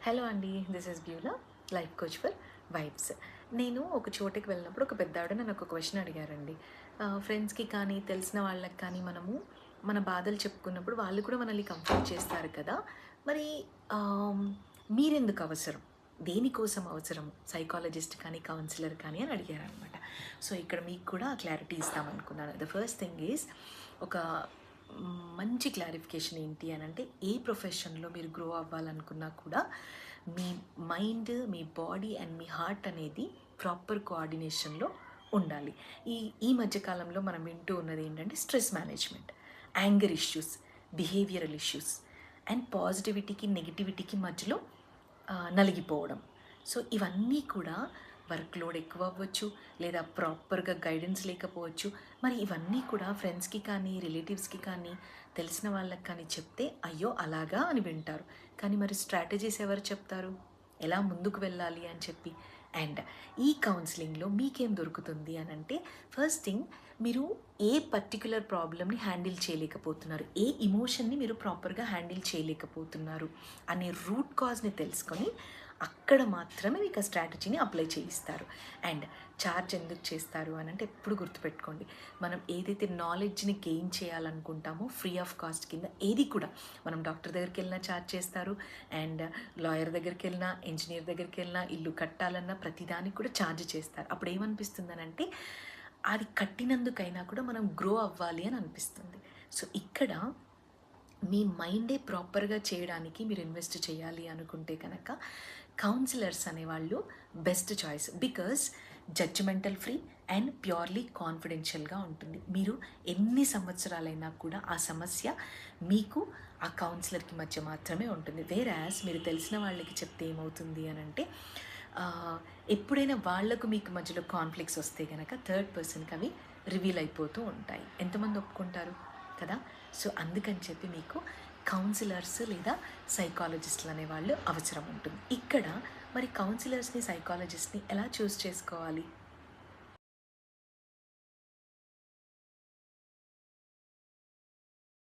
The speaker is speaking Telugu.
హలో అండి, this is Beulah, life coach for vibes. నేను ఒక చోటుకి వెళ్ళినప్పుడు ఒక పెద్ద ఆవిడ నన్ను ఒక క్వశ్చన్ అడిగారండి. ఫ్రెండ్స్కి కానీ తెలిసిన వాళ్ళకి కానీ మనము మన బాధలు చెప్పుకున్నప్పుడు వాళ్ళు కూడా మనల్ని కంఫర్ట్ చేస్తారు కదా. మరి ఆమ్, మీరెందుకు అవసరం, దేనికోసం అవసరం సైకాలజిస్ట్ కానీ కౌన్సిలర్ కానీ అని అడిగారు అనమాట. సో ఇక్కడ మీకు కూడా క్లారిటీ ఇస్తామనుకున్నాను. ద ఫస్ట్ థింగ్ ఈజ్ ఒక మంచి క్లారిఫికేషన్ ఏంటి అని అంటే, ఏ ప్రొఫెషన్లో మీరు గ్రో అవ్వాలనుకున్నా కూడా మీ మైండ్, మీ బాడీ అండ్ మీ హార్ట్ అనేది ప్రాపర్ కోఆర్డినేషన్లో ఉండాలి. ఈ ఈ మధ్యకాలంలో మనం వింటూ ఉన్నది ఏంటంటే stress management, anger issues, behavioural issues and పాజిటివిటీకి నెగిటివిటీకి మధ్యలో నలిగిపోవడం. సో ఇవన్నీ కూడా వర్క్ లోడ్ ఎక్కువ అవ్వచ్చు, లేదా ప్రాపర్గా గైడెన్స్ లేకపోవచ్చు. మరి ఇవన్నీ కూడా ఫ్రెండ్స్కి కానీ రిలేటివ్స్కి కానీ తెలిసిన వాళ్ళకి కానీ చెప్తే అయ్యో అలాగా అని వింటారు. కానీ మరి స్ట్రాటజీస్ ఎవరు చెప్తారు, ఎలా ముందుకు వెళ్ళాలి అని చెప్పి. అండ్ ఈ కౌన్సిలింగ్లో మీకేం దొరుకుతుంది అని అంటే, ఫస్ట్ థింగ్, మీరు ఏ పర్టిక్యులర్ ప్రాబ్లమ్ని హ్యాండిల్ చేయలేకపోతున్నారు, ఏ ఇమోషన్ని మీరు ప్రాపర్గా హ్యాండిల్ చేయలేకపోతున్నారు అనే రూట్ కాజ్ని తెలుసుకొని అక్కడ మాత్రమే మీకు ఆ స్ట్రాటజీని అప్లై చేయిస్తారు. అండ్ ఛార్జ్ ఎందుకు చేస్తారు అని అంటే, ఎప్పుడు గుర్తుపెట్టుకోండి, మనం ఏదైతే నాలెడ్జ్ని గెయిన్ చేయాలనుకుంటామో ఫ్రీ ఆఫ్ కాస్ట్ కింద ఏది కూడా, మనం డాక్టర్ దగ్గరికి వెళ్ళినా ఛార్జ్ చేస్తారు, అండ్ లాయర్ దగ్గరికి వెళ్ళినా, ఇంజనీర్ దగ్గరికి వెళ్ళినా, ఇల్లు కట్టాలన్నా ప్రతిదానికి కూడా ఛార్జ్ చేస్తారు. అప్పుడు ఏమనిపిస్తుంది అంటే, అది కట్టినందుకైనా కూడా మనం గ్రో అవ్వాలి అని అనిపిస్తుంది. సో ఇక్కడ మీ మైండే ప్రాపర్గా చేయడానికి మీరు ఇన్వెస్ట్ చేయాలి అనుకుంటే కనుక కౌన్సిలర్స్ అనేవాళ్ళు best choice. Because judgemental free and purely కాన్ఫిడెన్షియల్గా ఉంటుంది. మీరు ఎన్ని సంవత్సరాలైనా కూడా ఆ సమస్య మీకు ఆ కౌన్సిలర్కి మధ్య మాత్రమే ఉంటుంది. వేరాస్ మీరు తెలిసిన వాళ్ళకి చెప్తే ఏమవుతుంది అని అంటే, ఎప్పుడైనా వాళ్లకు మీకు మధ్యలో కాన్ఫ్లిక్ట్స్ వస్తే కనుక థర్డ్ పర్సన్కి అవి రివీల్ అయిపోతూ ఉంటాయి. ఎంతమంది ఒప్పుకుంటారు కదా. సో అందుకని చెప్పి మీకు కౌన్సిలర్స్ లేదా సైకాలజిస్టులు అనేవాళ్ళు అవసరం ఉంటుంది. ఇక్కడ మరి కౌన్సిలర్స్ని, సైకాలజిస్ట్ని ఎలా చూస్ చేసుకోవాలి